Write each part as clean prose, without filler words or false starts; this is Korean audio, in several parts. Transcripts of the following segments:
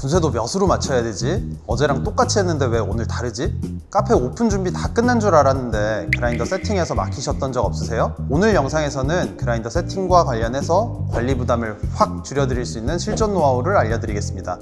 분쇄도 몇으로 맞춰야 되지? 어제랑 똑같이 했는데 왜 오늘 다르지? 카페 오픈 준비 다 끝난 줄 알았는데 그라인더 세팅에서 막히셨던 적 없으세요? 오늘 영상에서는 그라인더 세팅과 관련해서 관리 부담을 확 줄여드릴 수 있는 실전 노하우를 알려드리겠습니다.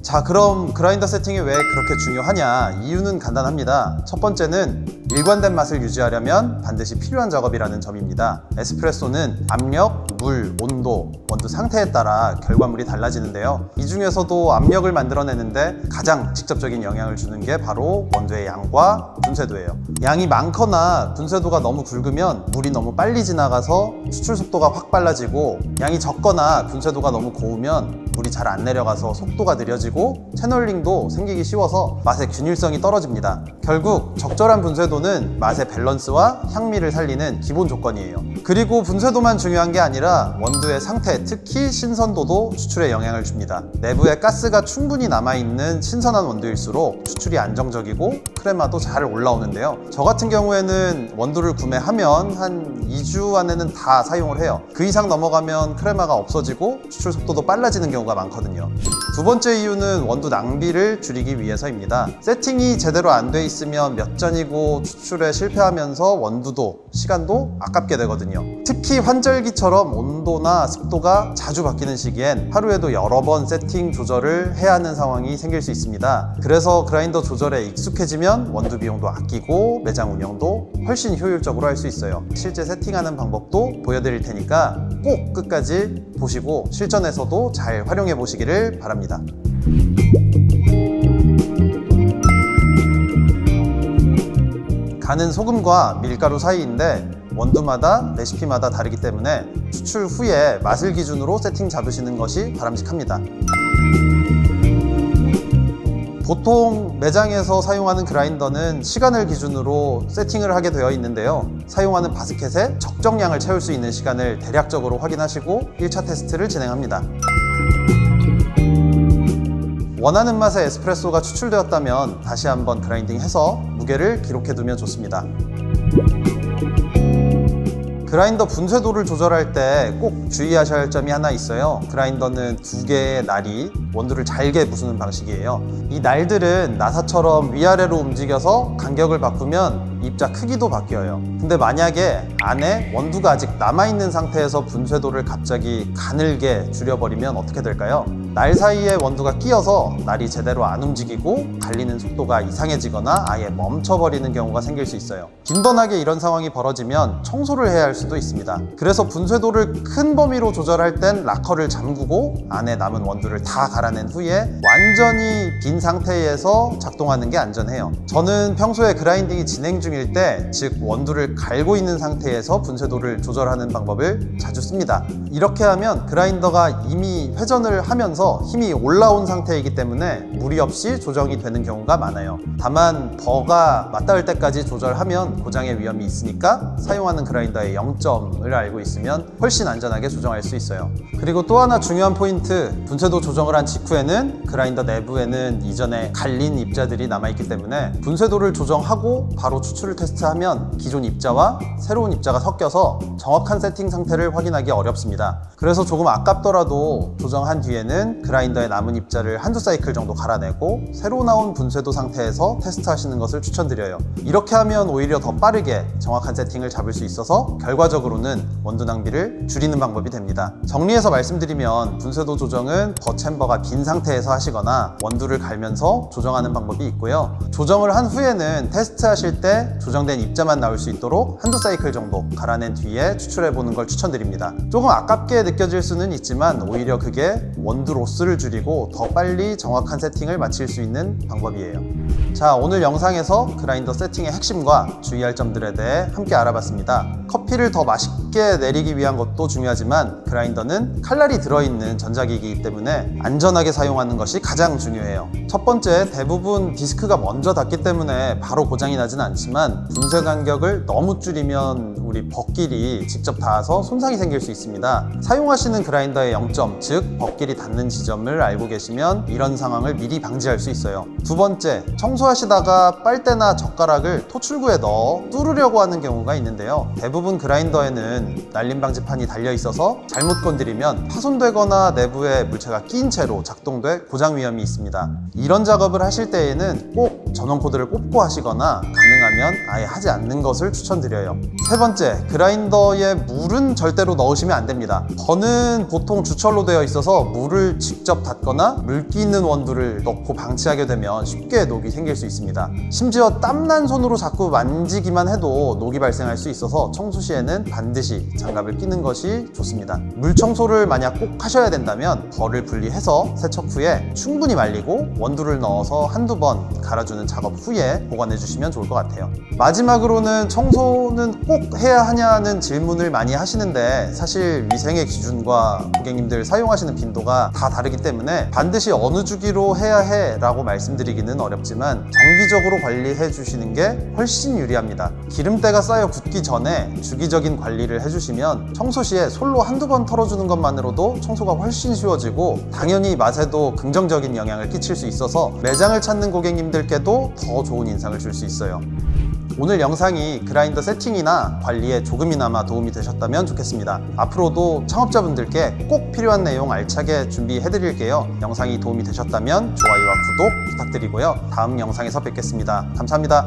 자, 그럼 그라인더 세팅이 왜 그렇게 중요하냐? 이유는 간단합니다. 첫 번째는 일관된 맛을 유지하려면 반드시 필요한 작업이라는 점입니다. 에스프레소는 압력, 물, 온도, 원두 상태에 따라 결과물이 달라지는데요. 이 중에서도 압력을 만들어내는데 가장 직접적인 영향을 주는 게 바로 원두의 양과 분쇄도예요. 양이 많거나 분쇄도가 너무 굵으면 물이 너무 빨리 지나가서 추출 속도가 확 빨라지고, 양이 적거나 분쇄도가 너무 고우면 물이 잘 안 내려가서 속도가 느려지고 채널링도 생기기 쉬워서 맛의 균일성이 떨어집니다. 결국 적절한 분쇄도는 맛의 밸런스와 향미를 살리는 기본 조건이에요. 그리고 분쇄도만 중요한 게 아니라 원두의 상태, 특히 신선도도 추출에 영향을 줍니다. 내부에 가스가 충분히 남아있는 신선한 원두일수록 추출이 안정적이고 크레마도 잘 올라오는데요. 저 같은 경우에는 원두를 구매하면 한 2주 안에는 다 사용을 해요. 그 이상 넘어가면 크레마가 없어지고 추출 속도도 빨라지는 경우가 많거든요. 두 번째 이유는 원두 낭비를 줄이기 위해서입니다. 세팅이 제대로 안 돼 있으면 몇 잔이고 추출에 실패하면서 원두도 시간도 아깝게 되거든요. 특히 환절기처럼 온도나 습도가 자주 바뀌는 시기엔 하루에도 여러 번 세팅 조절을 해야 하는 상황이 생길 수 있습니다. 그래서 그라인더 조절에 익숙해지면 원두 비용도 아끼고 매장 운영도 훨씬 효율적으로 할 수 있어요. 실제 세팅하는 방법도 보여드릴 테니까 꼭 끝까지 보시고 실전에서도 잘 활용해 보시기를 바랍니다. 간은 소금과 밀가루 사이인데 원두마다 레시피마다 다르기 때문에 추출 후에 맛을 기준으로 세팅 잡으시는 것이 바람직합니다. 보통 매장에서 사용하는 그라인더는 시간을 기준으로 세팅을 하게 되어 있는데요. 사용하는 바스켓에 적정량을 채울 수 있는 시간을 대략적으로 확인하시고 1차 테스트를 진행합니다. 원하는 맛의 에스프레소가 추출되었다면 다시 한번 그라인딩해서 무게를 기록해두면 좋습니다. 그라인더 분쇄도를 조절할 때 꼭 주의하셔야 할 점이 하나 있어요. 그라인더는 두 개의 날이 원두를 잘게 부수는 방식이에요. 이 날들은 나사처럼 위아래로 움직여서 간격을 바꾸면 입자 크기도 바뀌어요. 근데 만약에 안에 원두가 아직 남아있는 상태에서 분쇄도를 갑자기 가늘게 줄여버리면 어떻게 될까요? 날 사이에 원두가 끼어서 날이 제대로 안 움직이고 갈리는 속도가 이상해지거나 아예 멈춰버리는 경우가 생길 수 있어요. 빈번하게 이런 상황이 벌어지면 청소를 해야 할 수도 있습니다. 그래서 분쇄도를 큰 범위로 조절할 땐 락커를 잠그고 안에 남은 원두를 다 갈아낸 후에 완전히 빈 상태에서 작동하는 게 안전해요. 저는 평소에 그라인딩이 진행 중일 때, 즉 원두를 갈고 있는 상태에서 분쇄도를 조절하는 방법을 자주 씁니다. 이렇게 하면 그라인더가 이미 회전을 하면서 힘이 올라온 상태이기 때문에 무리 없이 조정이 되는 경우가 많아요. 다만 버가 맞닿을 때까지 조절하면 고장의 위험이 있으니까 사용하는 그라인더의 0점을 알고 있으면 훨씬 안전하게 조정할 수 있어요. 그리고 또 하나 중요한 포인트, 분쇄도 조정을 한 직후에는 그라인더 내부에는 이전에 갈린 입자들이 남아있기 때문에 분쇄도를 조정하고 바로 추출을 테스트하면 기존 입자와 새로운 입자가 섞여서 정확한 세팅 상태를 확인하기 어렵습니다. 그래서 조금 아깝더라도 조정한 뒤에는 그라인더에 남은 입자를 한두 사이클 정도 갈아내고 새로 나온 분쇄도 상태에서 테스트하시는 것을 추천드려요. 이렇게 하면 오히려 더 빠르게 정확한 세팅을 잡을 수 있어서 결과적으로는 원두 낭비를 줄이는 방법이 됩니다. 정리해서 말씀드리면 분쇄도 조정은 버 챔버가 빈 상태에서 하시거나 원두를 갈면서 조정하는 방법이 있고요. 조정을 한 후에는 테스트하실 때 조정된 입자만 나올 수 있도록 한두 사이클 정도 갈아낸 뒤에 추출해보는 걸 추천드립니다. 조금 아깝게 느껴질 수는 있지만 오히려 그게 원두 로스를 줄이고 더 빨리 정확한 세팅을 마칠 수 있는 방법이에요. 자, 오늘 영상에서 그라인더 세팅의 핵심과 주의할 점들에 대해 함께 알아봤습니다. 커피를 더 맛있게 내리기 위한 것도 중요하지만 그라인더는 칼날이 들어있는 전자기기이기 때문에 안전하게 사용하는 것이 가장 중요해요. 첫 번째, 대부분 디스크가 먼저 닿기 때문에 바로 고장이 나진 않지만 분쇄 간격을 너무 줄이면 우리 벅길이 직접 닿아서 손상이 생길 수 있습니다. 사용하시는 그라인더의 0점, 즉 벅길이 닿는 지점을 알고 계시면 이런 상황을 미리 방지할 수 있어요. 두 번째, 청소하시다가 빨대나 젓가락을 토출구에 넣어 뚫으려고 하는 경우가 있는데요. 대부분 그라인더에는 날림 방지판이 달려 있어서 잘못 건드리면 파손되거나 내부에 물체가 끼인 채로 작동돼 고장 위험이 있습니다. 이런 작업을 하실 때에는 꼭 전원 코드를 꼽고 하시거나 가능하면 아예 하지 않는 것을 추천드려요. 세 번째, 그라인더에 물은 절대로 넣으시면 안 됩니다. 저는 보통 주철로 되어 있어서 물을 직접 닫거나 물기 있는 원두를 넣고 방치하게 되면 쉽게 녹이 생길 수 있습니다. 심지어 땀난 손으로 자꾸 만지기만 해도 녹이 발생할 수 있어서 청소 시에는 반드시 장갑을 끼는 것이 좋습니다. 물 청소를 만약 꼭 하셔야 된다면 벌을 분리해서 세척 후에 충분히 말리고 원두를 넣어서 한두 번 갈아주는 작업 후에 보관해 주시면 좋을 것 같아요. 마지막으로는 청소는 꼭 해야 하냐는 질문을 많이 하시는데 사실 위생의 기준과 고객님들 사용하시는 빈도가 다 다르기 때문에 반드시 어느 주기로 해야 해 라고 말씀드리기는 어렵지만 정기적으로 관리해 주시는 게 훨씬 유리합니다. 기름때가 쌓여 굳기 전에 주기적인 관리를 해주시면 청소 시에 솔로 한두 번 털어주는 것만으로도 청소가 훨씬 쉬워지고 당연히 맛에도 긍정적인 영향을 끼칠 수 있어서 매장을 찾는 고객님들께도 더 좋은 인상을 줄 수 있어요. 오늘 영상이 그라인더 세팅이나 관리에 조금이나마 도움이 되셨다면 좋겠습니다. 앞으로도 창업자분들께 꼭 필요한 내용 알차게 준비해 드릴게요. 영상이 도움이 되셨다면 좋아요와 구독 부탁드리고요. 다음 영상에서 뵙겠습니다. 감사합니다.